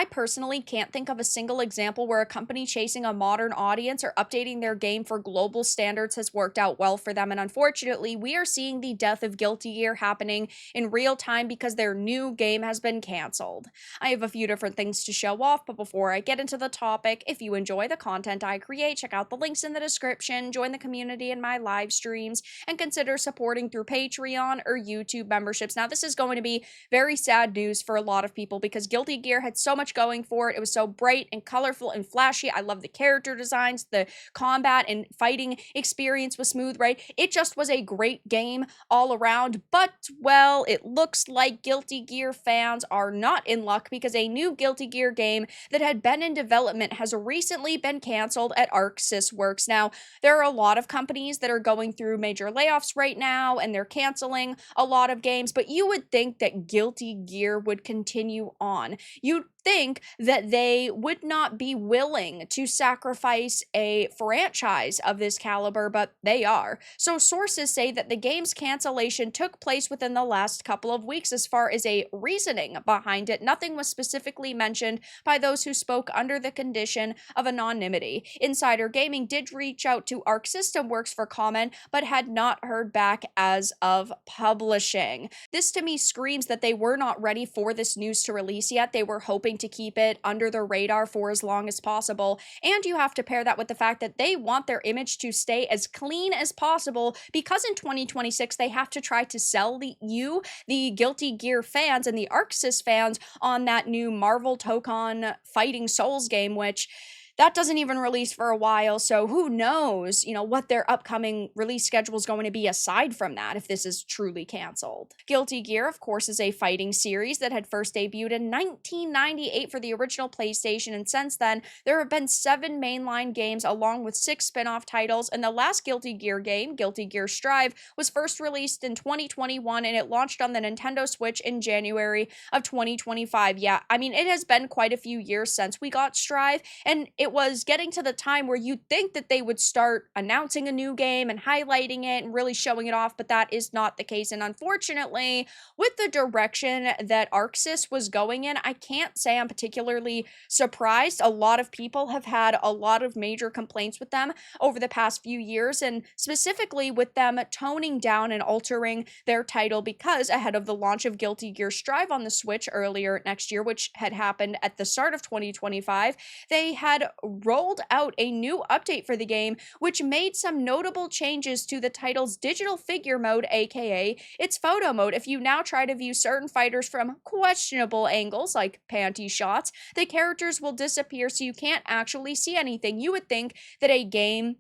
I personally can't think of a single example where a company chasing a modern audience or updating their game for global standards has worked out well for them. And unfortunately, we are seeing the death of Guilty Gear happening in real time because their new game has been canceled. I have a few different things to show off, but before I get into the topic, if you enjoy the content I create, check out the links in the description, join the community in my live streams, and consider supporting through Patreon or YouTube memberships. Now, this is going to be very sad news for a lot of people because Guilty Gear had so much going for it. It was so bright and colorful and flashy. I love the character designs, the combat and fighting experience was smooth, right? It just was a great game all around, but, well, it looks like Guilty Gear fans are not in luck because a new Guilty Gear game that had been in development has recently been canceled at Arxis Works. Now, there are a lot of companies that are going through major layoffs right now, and they're canceling a lot of games, but you would think that Guilty Gear would continue on. You'd think that they would not be willing to sacrifice a franchise of this caliber, but they are. So sources say that the game's cancellation took place within the last couple of weeks. As far as a reasoning behind it, nothing was specifically mentioned by those who spoke under the condition of anonymity. Insider Gaming did reach out to Arc System Works for comment, but had not heard back as of publishing. This to me screams that they were not ready for this news to release yet. They were hoping to keep it under the radar for as long as possible, and you have to pair that with the fact that they want their image to stay as clean as possible because in 2026 they have to try to sell the Guilty Gear fans and the Arxis fans on that new Marvel Tokon Fighting Souls game, which that doesn't even release for a while, so who knows, what their upcoming release schedule is going to be aside from that if this is truly canceled. Guilty Gear, of course, is a fighting series that had first debuted in 1998 for the original PlayStation, and since then, there have been 7 mainline games along with 6 spin-off titles, and the last Guilty Gear game, Guilty Gear Strive, was first released in 2021, and it launched on the Nintendo Switch in January of 2025. Yeah, I mean, it has been quite a few years since we got Strive, and it was getting to the time where you'd think that they would start announcing a new game and highlighting it and really showing it off, but that is not the case. And unfortunately, with the direction that Arxis was going in, I can't say I'm particularly surprised. A lot of people have had a lot of major complaints with them over the past few years, and specifically with them toning down and altering their title because ahead of the launch of Guilty Gear Strive on the Switch earlier next year, which had happened at the start of 2025, they had rolled out a new update for the game, which made some notable changes to the title's digital figure mode, aka its photo mode. If you now try to view certain fighters from questionable angles, like panty shots, the characters will disappear so you can't actually see anything. You would think that a game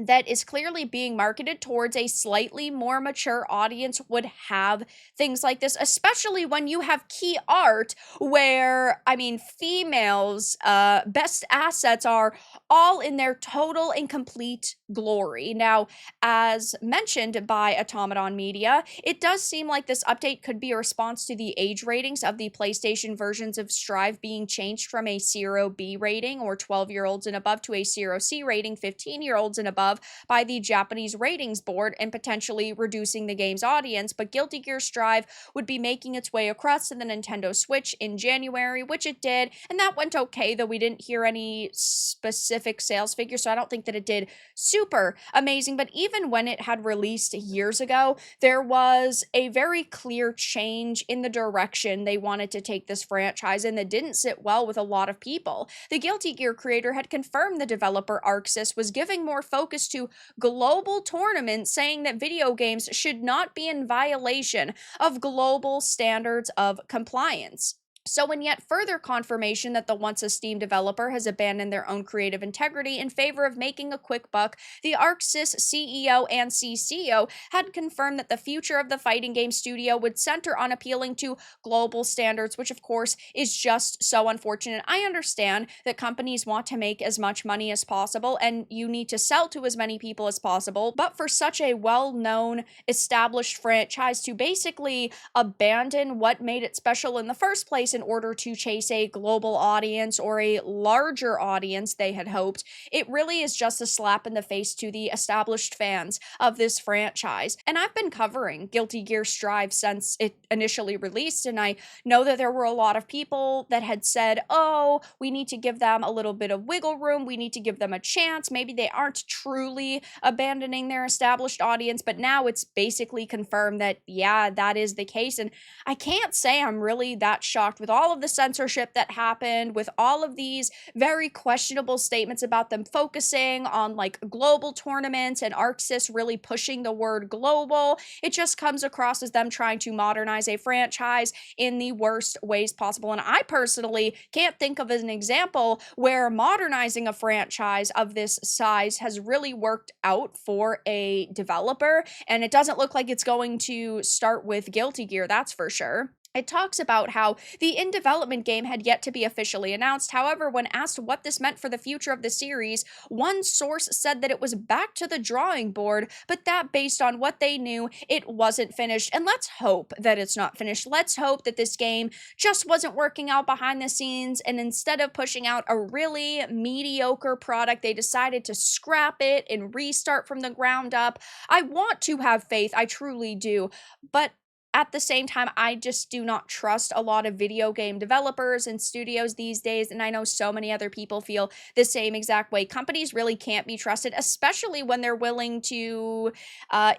that is clearly being marketed towards a slightly more mature audience would have things like this, especially when you have key art where, I mean, females' best assets are all in their total and complete glory. Now, as mentioned by Automaton Media, it does seem like this update could be a response to the age ratings of the PlayStation versions of Strive being changed from a 0B rating, or 12-year-olds and above, to a 0C rating, 15-year-olds and above, by the Japanese ratings board, and potentially reducing the game's audience. But Guilty Gear Strive would be making its way across to the Nintendo Switch in January, which it did, and that went okay, though we didn't hear any specific sales figures, so I don't think that it did super amazing. But even when it had released years ago, there was a very clear change in the direction they wanted to take this franchise, and that didn't sit well with a lot of people. The Guilty Gear creator had confirmed the developer Arxis was giving more focus to global tournaments, saying that video games should not be in violation of global standards of compliance. So in yet further confirmation that the once esteemed developer has abandoned their own creative integrity in favor of making a quick buck, the Arxis CEO and CCO had confirmed that the future of the fighting game studio would center on appealing to global standards, which of course is just so unfortunate. I understand that companies want to make as much money as possible and you need to sell to as many people as possible, but for such a well-known, established franchise to basically abandon what made it special in the first place place in order to chase a global audience or a larger audience they had hoped. It really is just a slap in the face to the established fans of this franchise. And I've been covering Guilty Gear Strive since it initially released, and I know that there were a lot of people that had said, oh, we need to give them a little bit of wiggle room, we need to give them a chance, maybe they aren't truly abandoning their established audience, but now it's basically confirmed that, yeah, that is the case. And I can't say I'm really that shocked with all of the censorship that happened, with all of these very questionable statements about them focusing on like global tournaments and Arxis really pushing the word global. It just comes across as them trying to modernize a franchise in the worst ways possible. And I personally can't think of an example where modernizing a franchise of this size has really worked out for a developer. And it doesn't look like it's going to start with Guilty Gear, that's for sure. It talks about how the in-development game had yet to be officially announced. However, when asked what this meant for the future of the series, one source said that it was back to the drawing board, but that based on what they knew, it wasn't finished. And let's hope that it's not finished. Let's hope that this game just wasn't working out behind the scenes, and instead of pushing out a really mediocre product, they decided to scrap it and restart from the ground up. I want to have faith, I truly do, but at the same time, I just do not trust a lot of video game developers and studios these days, and I know so many other people feel the same exact way. Companies really can't be trusted, especially when they're willing to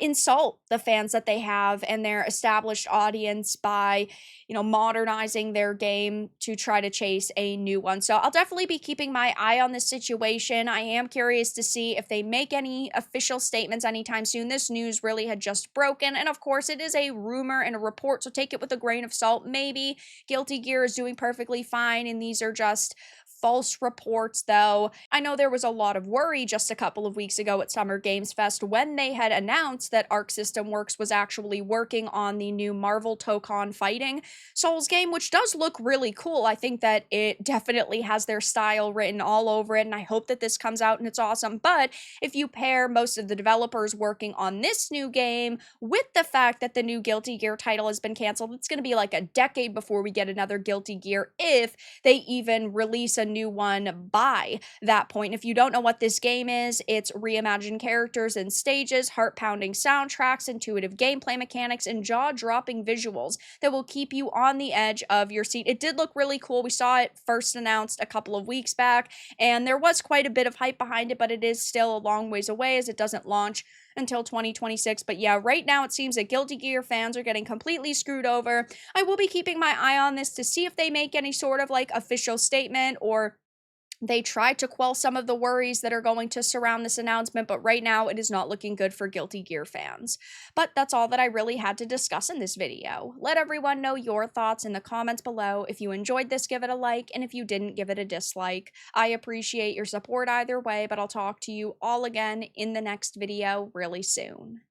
insult the fans that they have and their established audience by, modernizing their game to try to chase a new one. So I'll definitely be keeping my eye on this situation. I am curious to see if they make any official statements anytime soon. This news really had just broken, and of course, it is a rumor and a report, so take it with a grain of salt. Maybe Guilty Gear is doing perfectly fine and these are just false reports, though. I know there was a lot of worry just a couple of weeks ago at Summer Games Fest when they had announced that Arc System Works was actually working on the new Marvel Tokon fighting Souls game, which does look really cool. I think that it definitely has their style written all over it, and I hope that this comes out and it's awesome. But if you pair most of the developers working on this new game with the fact that the new Guilty Gear title has been canceled, it's going to be like a decade before we get another Guilty Gear, if they even release a new one by that point. If you don't know what this game is, it's reimagined characters and stages, heart-pounding soundtracks, intuitive gameplay mechanics, and jaw-dropping visuals that will keep you on the edge of your seat. It did look really cool. We saw it first announced a couple of weeks back, and there was quite a bit of hype behind it, but it is still a long ways away as it doesn't launch until 2026. But yeah, right now it seems that Guilty Gear fans are getting completely screwed over. I will be keeping my eye on this to see if they make any sort of like official statement or they try to quell some of the worries that are going to surround this announcement, but right now it is not looking good for Guilty Gear fans. But that's all that I really had to discuss in this video. Let everyone know your thoughts in the comments below. If you enjoyed this, give it a like, and if you didn't, give it a dislike. I appreciate your support either way, but I'll talk to you all again in the next video really soon.